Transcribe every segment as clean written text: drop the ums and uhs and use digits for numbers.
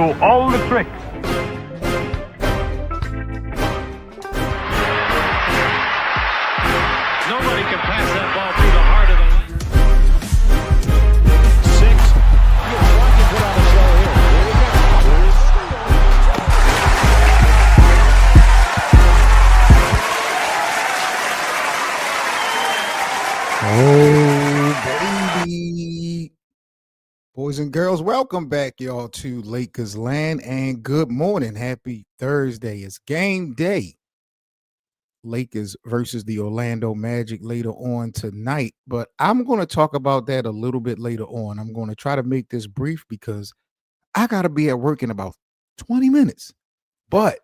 you all the tricks. Nobody can pass that ball through the heart of the line. 6. You're trying to put on a show here. Here we go. Here is Oh, baby. Boys and girls, welcome back, y'all, to Lakers Land, and good morning. Happy Thursday. It's game day. Lakers versus the Orlando Magic later on tonight, but I'm going to talk about that a little bit later on. I'm going to try to make this brief because I got to be at work in about 20 minutes. But,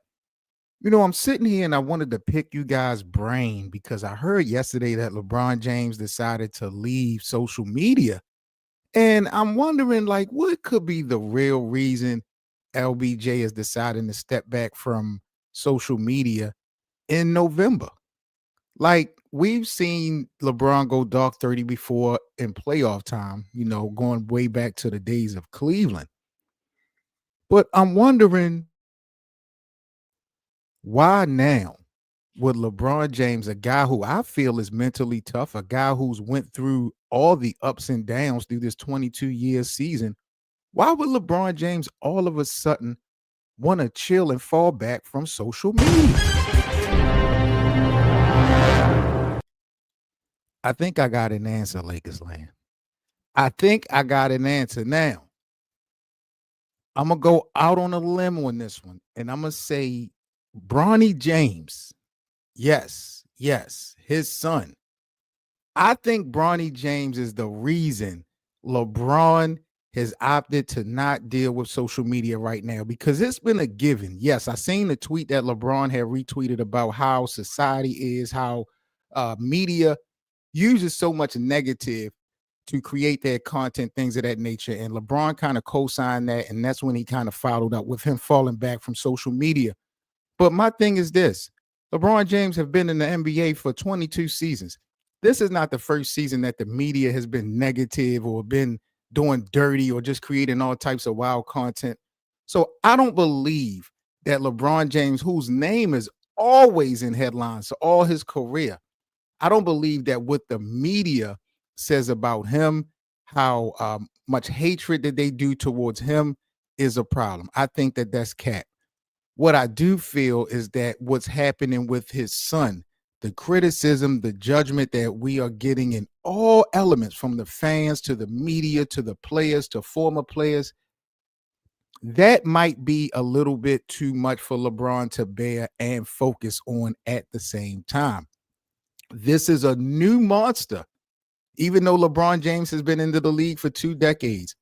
you know, I'm sitting here and I wanted to pick you guys' brain because I heard yesterday that LeBron James decided to leave social media. And I'm wondering, like, what could be the real reason LBJ is deciding to step back from social media in November? Like, we've seen LeBron go dark 30 before in playoff time, you know, going way back to the days of Cleveland. But I'm wondering, why now would LeBron James, a guy who I feel is mentally tough, a guy who's went through all the ups and downs through this 22-year season, why would LeBron James all of a sudden want to chill and fall back from social media? I think I got an answer, Lakers Land. I think I got an answer. Now, I'm going to go out on a limb on this one, and I'm going to say Bronny James. Yes, his son. I think Bronny James is the reason LeBron has opted to not deal with social media right now, because it's been a given. Yes, I seen the tweet that LeBron had retweeted about how society is, how media uses so much negative to create their content, things of that nature. And LeBron kind of co-signed that, and that's when he kind of followed up with him falling back from social media. But my thing is this. LeBron James have been in the NBA for 22 seasons. This is not the first season that the media has been negative or been doing dirty or just creating all types of wild content. So I don't believe that LeBron James, whose name is always in headlines all his career, I don't believe that what the media says about him, how much hatred that they do towards him is a problem. I think that that's cap. What I do feel is that what's happening with his son, the criticism, the judgment that we are getting in all elements, from the fans to the media to the players to former players, that might be a little bit too much for LeBron to bear and focus on at the same time. This is a new monster. Even though LeBron James has been into the league for 2 decades,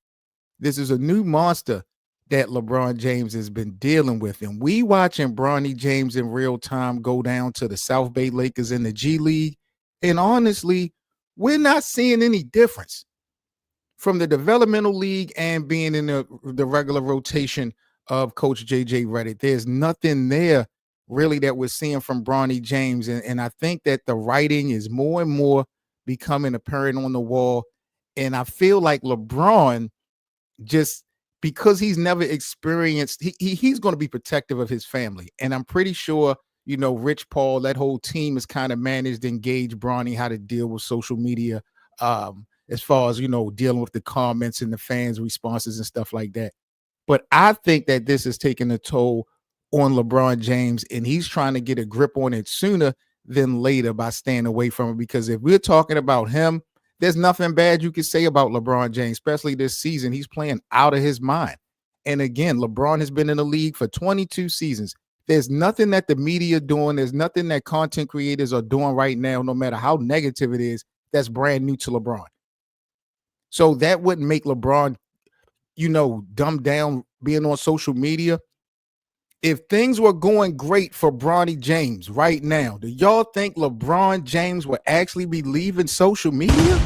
this is a new monster that LeBron James has been dealing with. And we watching Bronny James in real time go down to the South Bay Lakers in the G League. And honestly, we're not seeing any difference from the developmental league and being in the regular rotation of Coach JJ Redick. There's nothing there really that we're seeing from Bronny James. And I think that the writing is more and more becoming apparent on the wall. And I feel like LeBron, just because he's never experienced, he's going to be protective of his family. And I'm pretty sure, you know, Rich Paul, that whole team is kind of managed to engage Bronny how to deal with social media, as far as, you know, dealing with the comments and the fans' responses and stuff like that. But I think that this is taking a toll on LeBron James, and he's trying to get a grip on it sooner than later by staying away from it. Because if we're talking about him, there's nothing bad you can say about LeBron James, especially this season. He's playing out of his mind. And again, LeBron has been in the league for 22 seasons. There's nothing that the media doing. There's nothing that content creators are doing right now, no matter how negative it is, that's brand new to LeBron. So that wouldn't make LeBron, you know, dumb down being on social media. If things were going great for Bronny James right now, do y'all think LeBron James would actually be leaving social media?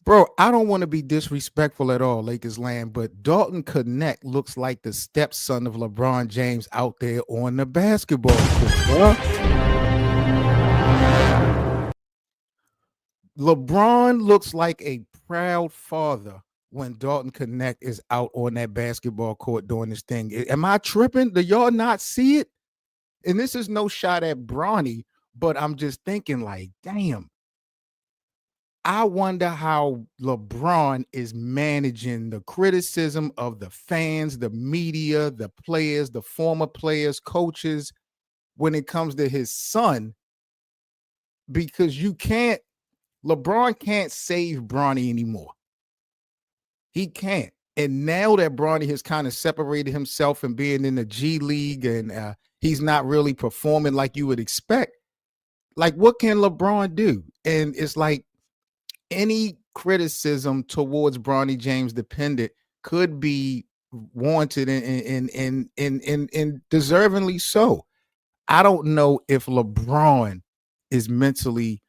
Bro, I don't want to be disrespectful at all, Lakers land, but Dalton Connect looks like the stepson of LeBron James out there on the basketball court, bro. LeBron looks like a proud father when Dalton Connect is out on that basketball court doing this thing. Am I tripping? Do y'all not see it? And this is no shot at Bronny, but I'm just thinking like, damn, I wonder how LeBron is managing the criticism of the fans, the media, the players, the former players, coaches, when it comes to his son, because LeBron can't save Bronny anymore. He can't. And now that Bronny has kind of separated himself and being in the G League and he's not really performing like you would expect, like what can LeBron do? And it's like any criticism towards Bronny James dependent could be warranted and deservingly so. I don't know if LeBron is mentally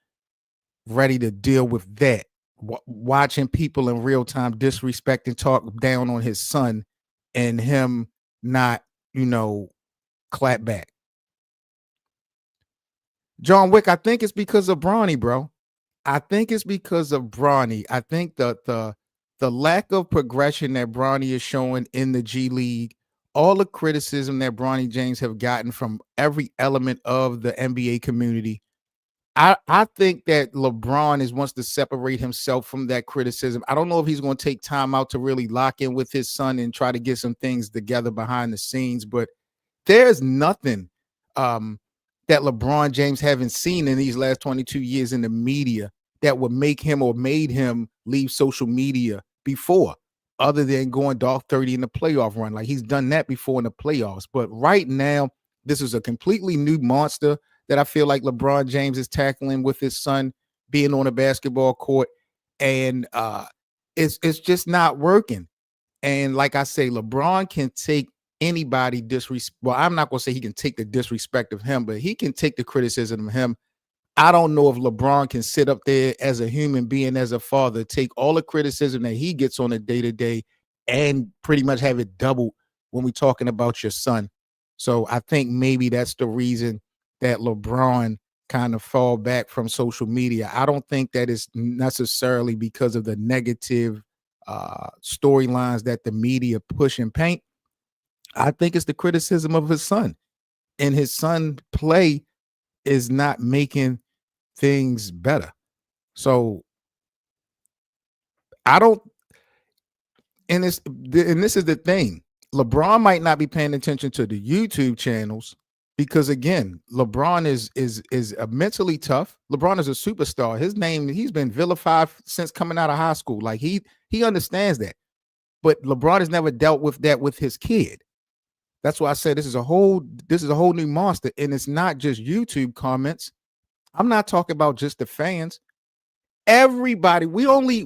ready to deal with that. Watching people in real time disrespect and talk down on his son and him not, clap back. John Wick, I think it's because of Bronny, bro. I think it's because of Bronny. I think the lack of progression that Bronny is showing in the G League, all the criticism that Bronny James have gotten from every element of the NBA community. I think that LeBron wants to separate himself from that criticism. I don't know if he's going to take time out to really lock in with his son and try to get some things together behind the scenes, but there's nothing that LeBron James haven't seen in these last 22 years in the media that would make him or made him leave social media before, other than going dark 30 in the playoff run. Like he's done that before in the playoffs. But right now, this is a completely new monster that I feel like LeBron James is tackling with his son being on a basketball court. And it's just not working. And like I say, LeBron can take anybody disrespect. Well, I'm not going to say he can take the disrespect of him, but he can take the criticism of him. I don't know if LeBron can sit up there as a human being, as a father, take all the criticism that he gets on a day-to-day and pretty much have it doubled when we're talking about your son. So I think maybe that's the reason that LeBron kind of fall back from social media. I don't think that is necessarily because of the negative storylines that the media push and paint. I think it's the criticism of his son, and his son play is not making things better. So I don't, and this is the thing. LeBron might not be paying attention to the YouTube channels because again, LeBron is mentally tough. LeBron is a superstar. His name, he's been vilified since coming out of high school. Like he understands that. But LeBron has never dealt with that with his kid. That's why I said this is a whole new monster. And it's not just YouTube comments. I'm not talking about just the fans. Everybody,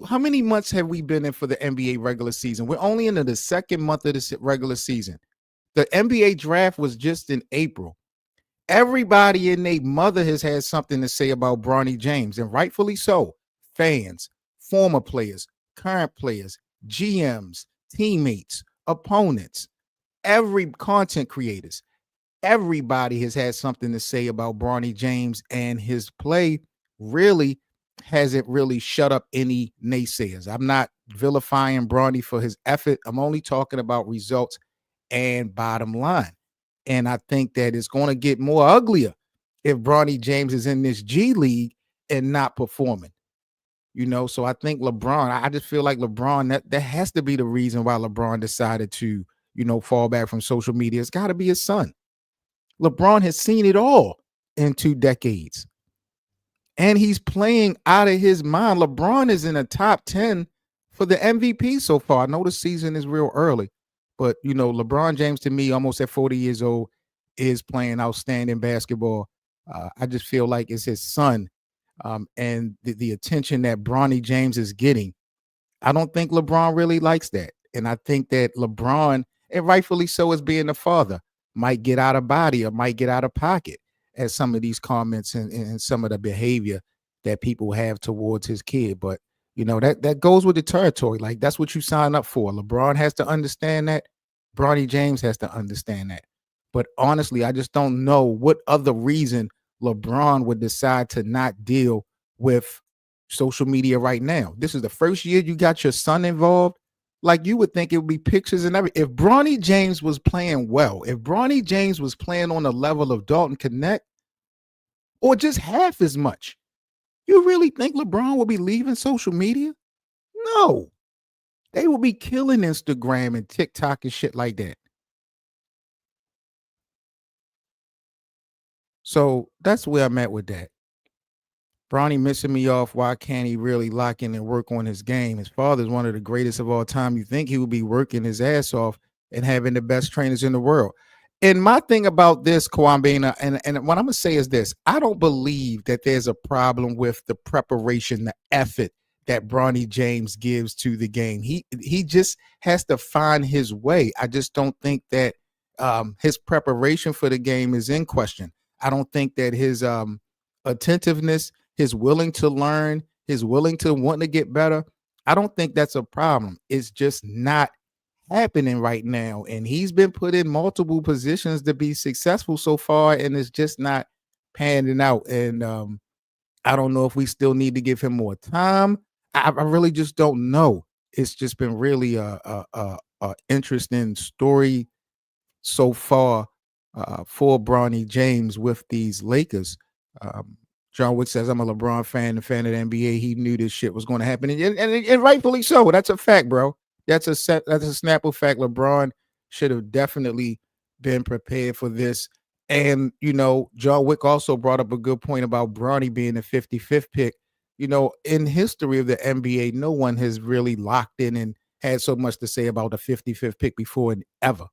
how many months have we been in for the NBA regular season? We're only into the second month of the regular season. The NBA draft was just in April. Everybody and their mother has had something to say about Bronny James, and rightfully so. Fans, former players, current players, GMs, teammates, opponents, every content creators. Everybody has had something to say about Bronny James, and his play really hasn't really shut up any naysayers. I'm not vilifying Bronny for his effort. I'm only talking about results and bottom line. And I think that it's going to get more uglier if Bronny James is in this G League and not performing. So I think LeBron, I just feel like LeBron, that has to be the reason why LeBron decided to, fall back from social media. It's got to be his son. LeBron has seen it all in 2 decades. And he's playing out of his mind. LeBron is in the top 10 for the MVP so far. I know the season is real early, but, LeBron James, to me, almost at 40 years old, is playing outstanding basketball. I just feel like it's his son and the attention that Bronny James is getting. I don't think LeBron really likes that. And I think that LeBron, and rightfully so as being the father, might get out of body or might get out of pocket at some of these comments and some of the behavior that people have towards his kid. But, that goes with the territory. Like, that's what you sign up for. LeBron has to understand that. Bronny James has to understand that. But honestly, I just don't know what other reason LeBron would decide to not deal with social media right now. This is the first year you got your son involved. Like you would think it would be pictures and everything. If Bronny James was playing well, if Bronny James was playing on the level of Dalton Connect or just half as much, you really think LeBron will be leaving social media? No. They will be killing Instagram and TikTok and shit like that. So that's where I'm at with that. Bronny missing me off. Why can't he really lock in and work on his game? His father's one of the greatest of all time. You think he would be working his ass off and having the best trainers in the world. And my thing about this, Kwambina, and what I'm gonna say is this: I don't believe that there's a problem with the preparation, the effort that Bronny James gives to the game. He just has to find his way. I just don't think that his preparation for the game is in question. I don't think that his attentiveness, his willing to learn, his willing to want to get better. I don't think that's a problem. It's just not happening right now. And he's been put in multiple positions to be successful so far, and it's just not panning out. And I don't know if we still need to give him more time. I really just don't know. It's just been really a interesting story so far for Bronny James with these Lakers. Um, John Wick says, I'm a LeBron fan, a fan of the NBA. He knew this shit was going to happen. And rightfully so. That's a fact, bro. That's a Snapple fact. LeBron should have definitely been prepared for this. And, John Wick also brought up a good point about Bronny being the 55th pick. In history of the NBA, no one has really locked in and had so much to say about the 55th pick before and ever.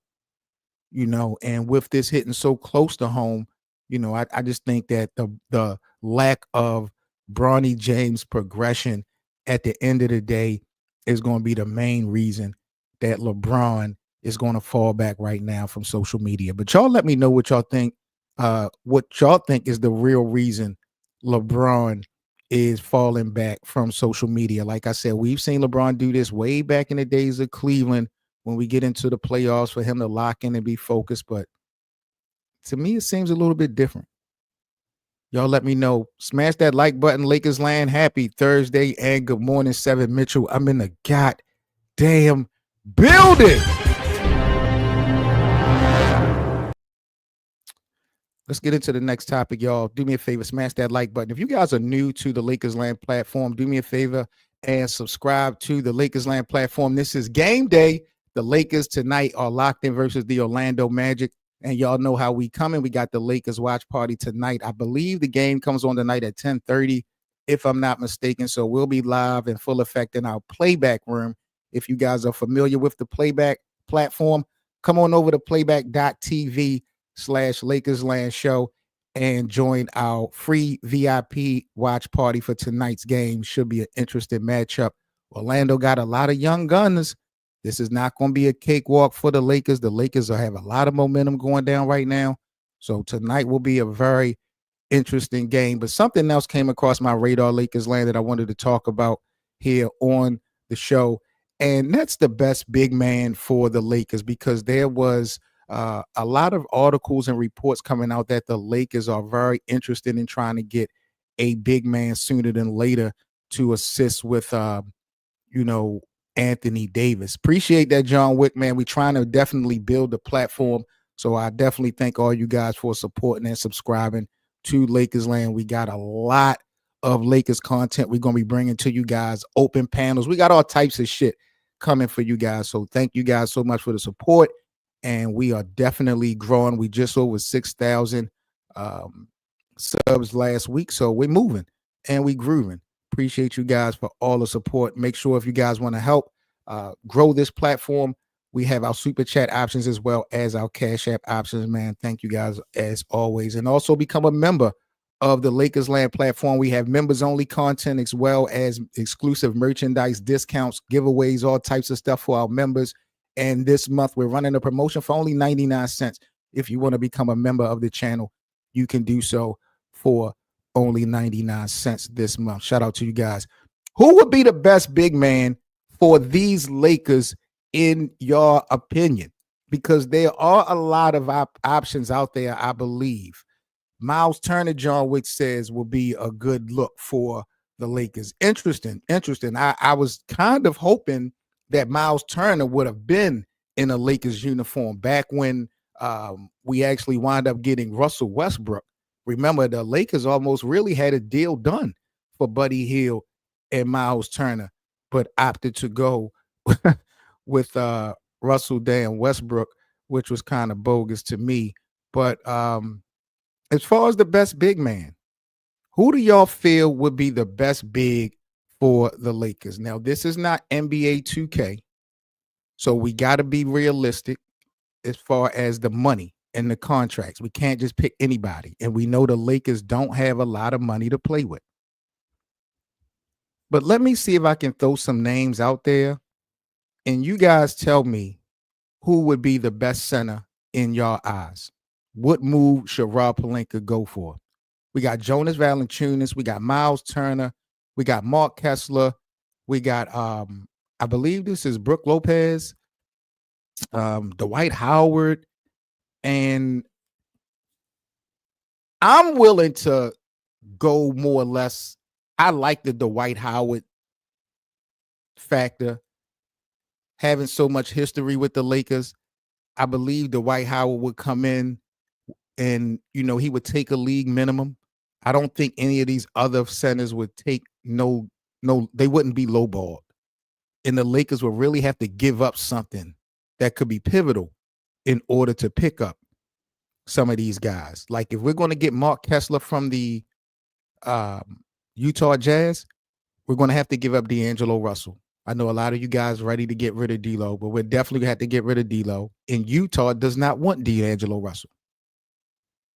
And with this hitting so close to home, I just think that the lack of Bronny James progression at the end of the day is going to be the main reason that LeBron is going to fall back right now from social media. But y'all let me know what y'all think. What y'all think is the real reason LeBron is falling back from social media. Like I said, we've seen LeBron do this way back in the days of Cleveland when we get into the playoffs for him to lock in and be focused. But to me, it seems a little bit different. Y'all let me know. Smash that like button, Lakers land. Happy Thursday and good morning, 7 Mitchell. I'm in the goddamn building. Let's get into the next topic, y'all. Do me a favor, smash that like button. If you guys are new to the Lakers Land platform, do me a favor and subscribe to the Lakers Land platform. This is game day. The Lakers tonight are locked in versus the Orlando Magic. And y'all know how we coming. We got the Lakers watch party tonight. I believe the game comes on tonight at 10:30, if I'm not mistaken. So we'll be live in full effect in our playback room. If you guys are familiar with the playback platform, come on over to playback.tv/LakersLand show and join our free VIP watch party for tonight's game. Should be an interesting matchup. Orlando got a lot of young guns. This is not going to be a cakewalk for the Lakers. The Lakers have a lot of momentum going down right now. So tonight will be a very interesting game. But something else came across my radar, Lakers Land, that I wanted to talk about here on the show. And that's the best big man for the Lakers, because there was a lot of articles and reports coming out that the Lakers are very interested in trying to get a big man sooner than later to assist with, Anthony Davis. Appreciate that, John Wick, man. We're trying to definitely build the platform. So I definitely thank all you guys for supporting and subscribing to Lakers Land. We got a lot of Lakers content we're going to be bringing to you guys. Open panels. We got all types of shit coming for you guys. So thank you guys so much for the support. And we are definitely growing. We just over 6,000 subs last week. So we're moving and we grooving. Appreciate you guys for all the support. Make sure if you guys want to help grow this platform, we have our super chat options as well as our Cash App options, man. Thank you guys as always. And also become a member of the Lakers Land platform. We have members only content as well as exclusive merchandise, discounts, giveaways, all types of stuff for our members. And this month we're running a promotion for only 99 cents. If you want to become a member of the channel, you can do so for only 99 cents this month. Shout out to you guys. Who would be the best big man for these Lakers in your opinion? Because there are a lot of options out there, I believe. Miles Turner, John Wick says, will be a good look for the Lakers. Interesting, interesting. I was kind of hoping that Miles Turner would have been in a Lakers uniform back when we actually wound up getting Russell Westbrook. Remember, the Lakers almost really had a deal done for Buddy Hield and Miles Turner, but opted to go with Russell Dan Westbrook, which was kind of bogus to me. But as far as the best big man, who do y'all feel would be the best big for the Lakers? Now, this is not NBA 2K, so we got to be realistic as far as the money and the contracts. We can't just pick anybody. And we know the Lakers don't have a lot of money to play with. But let me see if I can throw some names out there and you guys tell me who would be the best center in your eyes. What move should Rob Pelinka go for? We got Jonas Valanciunas, we got Miles Turner, we got Mark Kessler, we got I believe this is Brook Lopez, Dwight Howard, and I'm willing to go more or less. I like the Dwight Howard factor. Having so much history with the Lakers, I believe Dwight Howard would come in and, he would take a league minimum. I don't think any of these other centers would take they wouldn't be lowballed. And the Lakers would really have to give up something that could be pivotal in order to pick up some of these guys. Like if we're going to get Mark Kessler from the Utah Jazz, we're going to have to give up D'Angelo Russell. I know a lot of you guys ready to get rid of D'Lo, but we're definitely going to have to get rid of D'Lo. And Utah does not want D'Angelo Russell.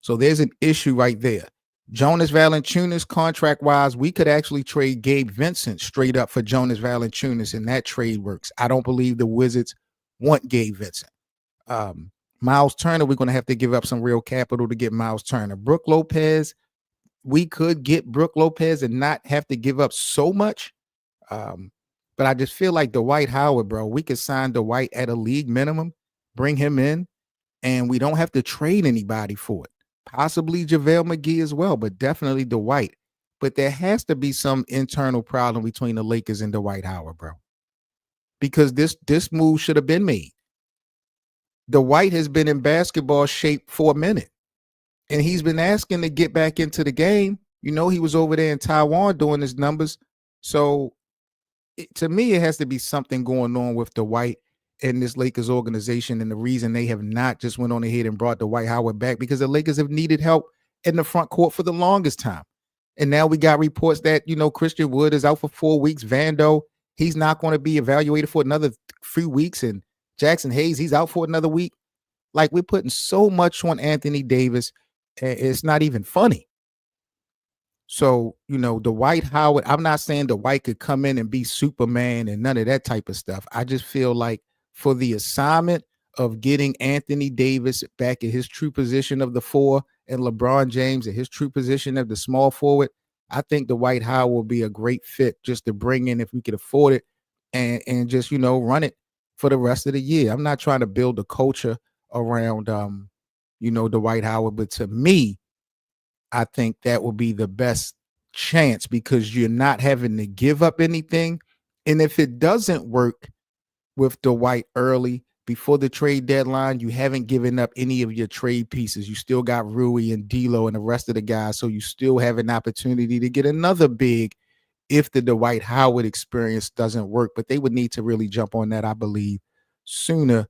So there's an issue right there. Jonas Valanciunas, contract-wise, we could actually trade Gabe Vincent straight up for Jonas Valanciunas, and that trade works. I don't believe the Wizards want Gabe Vincent. Miles Turner, we're going to have to give up some real capital to get Miles Turner. Brook Lopez, we could get Brook Lopez and not have to give up so much. But I just feel like Dwight Howard, bro, we could sign Dwight at a league minimum, bring him in, and we don't have to trade anybody for it. Possibly JaVale McGee as well, but definitely Dwight. But there has to be some internal problem between the Lakers and Dwight Howard, bro. Because this move should have been made. Dwight has been in basketball shape for a minute. And he's been asking to get back into the game. He was over there in Taiwan doing his numbers. So to me, it has to be something going on with Dwight and this Lakers organization, and the reason they have not just went on ahead and brought Dwight Howard back because the Lakers have needed help in the front court for the longest time. And now we got reports that, Christian Wood is out for 4 weeks. Vando, he's not going to be evaluated for another few weeks. And Jackson Hayes, he's out for another week. Like, we're putting so much on Anthony Davis, and it's not even funny. So, Dwight Howard, I'm not saying Dwight could come in and be Superman and none of that type of stuff. I just feel like for the assignment of getting Anthony Davis back in his true position of the 4 and LeBron James in his true position of the small forward, I think Dwight Howard will be a great fit just to bring in if we could afford it and just, run it for the rest of the year. I'm not trying to build a culture around, Dwight Howard, but to me, I think that will be the best chance because you're not having to give up anything. And if it doesn't work with Dwight early before the trade deadline, you haven't given up any of your trade pieces. You still got Rui and D'Lo and the rest of the guys. So you still have an opportunity to get another big if the Dwight Howard experience doesn't work. But they would need to really jump on that, I believe, sooner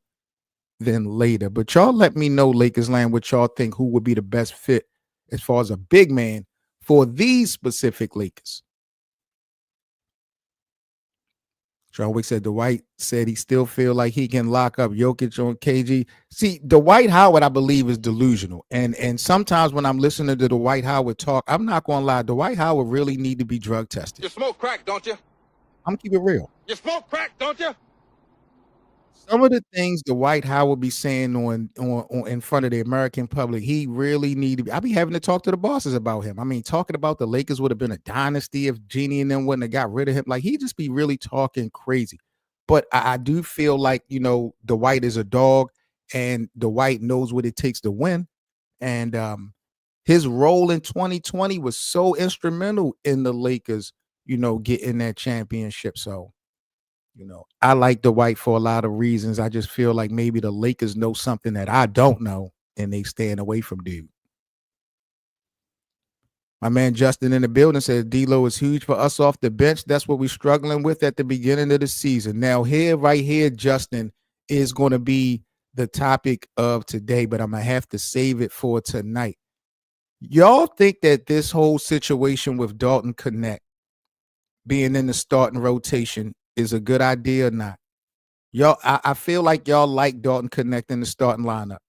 than later. But y'all let me know, Lakers land, what y'all think who would be the best fit as far as a big man for these specific Lakers. John Wick said Dwight said he still feel like he can lock up Jokic on KG. See, Dwight Howard, I believe, is delusional. And sometimes when I'm listening to Dwight Howard talk, I'm not going to lie. Dwight Howard really need to be drug tested. You smoke crack, don't you? I'm keep it real. You smoke crack, don't you? Some of the things Dwight Howard be saying on in front of the American public, he really need to be. I be having to talk to the bosses about him. I mean, talking about the Lakers would have been a dynasty if Jeannie and them wouldn't have got rid of him. Like, he just be really talking crazy. But I do feel like, Dwight is a dog and Dwight knows what it takes to win. And his role in 2020 was so instrumental in the Lakers getting that championship. So, I like the white for a lot of reasons. I just feel like maybe the Lakers know something that I don't know, and they staying away from dude. My man Justin in the building says D'Lo is huge for us off the bench. That's what we're struggling with at the beginning of the season. Now, right here, Justin, is going to be the topic of today, but I'm going to have to save it for tonight. Y'all think that this whole situation with Dalton Connect being in the starting rotation is a good idea or not? Y'all, I feel like y'all like Dalton Connect in the starting lineup.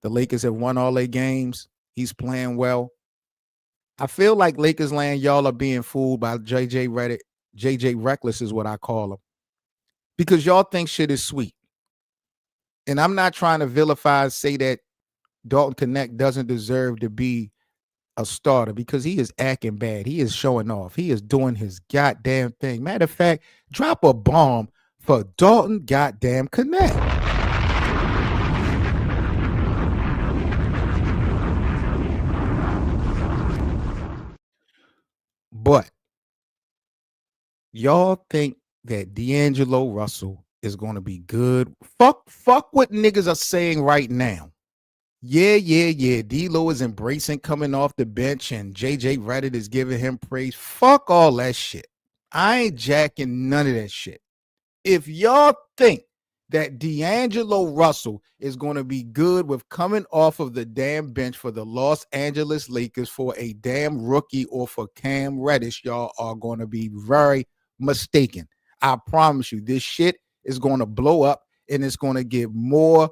The Lakers have won all their games. He's playing well. I feel like Lakers land, y'all are being fooled by JJ Redick. JJ Reckless is what I call him. Because y'all think shit is sweet. And I'm not trying to vilify, say that Dalton Connect doesn't deserve to be a starter because he is acting bad. He is showing off. He is doing his goddamn thing. Matter of fact, drop a bomb for Dalton goddamn Connect. But y'all think that D'Angelo Russell is going to be good? Fuck what niggas are saying right now. Yeah. D'Lo is embracing coming off the bench, and JJ Redick is giving him praise. Fuck all that shit. I ain't jacking none of that shit. If y'all think that D'Angelo Russell is going to be good with coming off of the damn bench for the Los Angeles Lakers for a damn rookie or for Cam Reddish, y'all are going to be very mistaken. I promise you, this shit is going to blow up and it's going to get more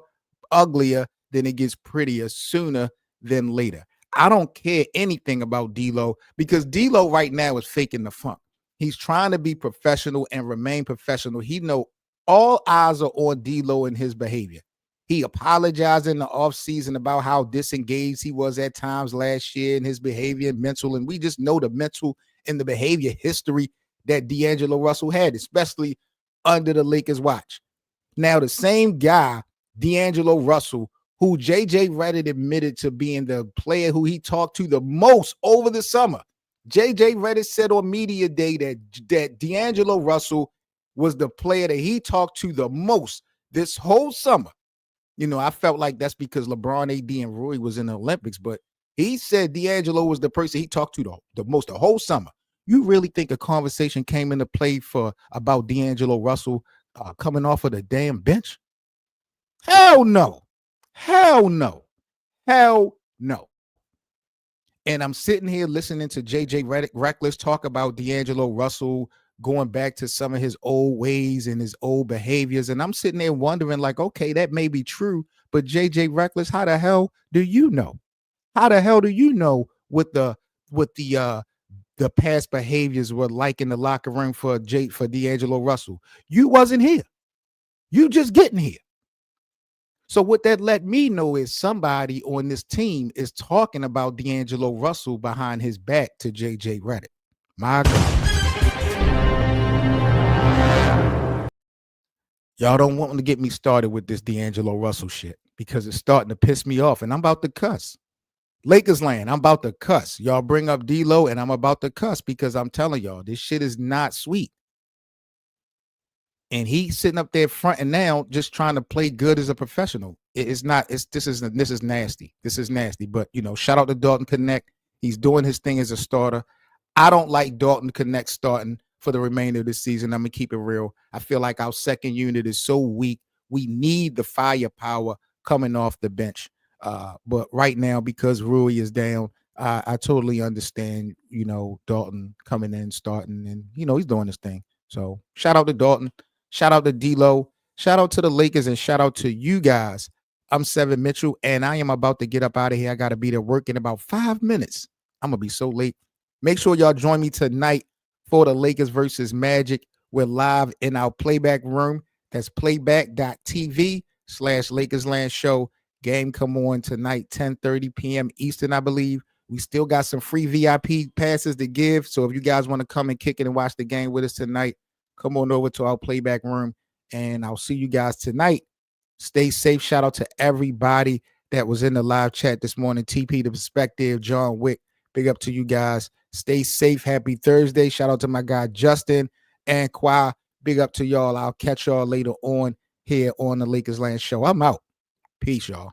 uglier than it gets prettier sooner than later. I don't care anything about D'Lo because D'Lo right now is faking the funk. He's trying to be professional and remain professional. He know all eyes are on D'Lo and his behavior. He apologized in the offseason about how disengaged he was at times last year in his behavior and mental. And we just know the mental and the behavior history that D'Angelo Russell had, especially under the Lakers' watch. Now, the same guy, D'Angelo Russell, who JJ Redick admitted to being the player who he talked to the most over the summer. JJ Redick said on media day that D'Angelo Russell was the player that he talked to the most this whole summer. I felt like that's because LeBron, AD, and Roy was in the Olympics, but he said D'Angelo was the person he talked to the most the whole summer. You really think a conversation came into play about D'Angelo Russell coming off of the damn bench? Hell no. Hell no. Hell no. And I'm sitting here listening to JJ Reckless talk about D'Angelo Russell going back to some of his old ways and his old behaviors. And I'm sitting there wondering, like, okay, that may be true, but JJ Reckless, how the hell do you know? How the hell do you know what the past behaviors were like in the locker room for D'Angelo Russell? You wasn't here. You just getting here. So what that let me know is somebody on this team is talking about D'Angelo Russell behind his back to JJ Redick. My God. Y'all don't want to get me started with this D'Angelo Russell shit because it's starting to piss me off and I'm about to cuss. Lakers land, I'm about to cuss. Y'all bring up D'Lo and I'm about to cuss because I'm telling y'all, this shit is not sweet. And he's sitting up there front and now just trying to play good as a professional. This is nasty. This is nasty. But shout out to Dalton Connect. He's doing his thing as a starter. I don't like Dalton Connect starting for the remainder of the season. I'm gonna keep it real. I feel like our second unit is so weak. We need the firepower coming off the bench. But right now, because Rui is down, I totally understand, Dalton coming in, starting, and he's doing his thing. So shout out to Dalton. Shout out to D'Lo. Shout out to the Lakers and shout out to you guys. I'm Seven Mitchell, and I am about to get up out of here. I got to be to work in about 5 minutes. I'm going to be so late. Make sure y'all join me tonight for the Lakers versus Magic. We're live in our playback room. That's playback.tv/LakersLand Show. Game come on tonight, 10:30 p.m. Eastern, I believe. We still got some free VIP passes to give. So if you guys want to come and kick it and watch the game with us tonight, come on over to our playback room, and I'll see you guys tonight. Stay safe. Shout out to everybody that was in the live chat this morning. TP, The Perspective, John Wick. Big up to you guys. Stay safe. Happy Thursday. Shout out to my guy Justin and Qua. Big up to y'all. I'll catch y'all later on here on the Lakers Land Show. I'm out. Peace, y'all.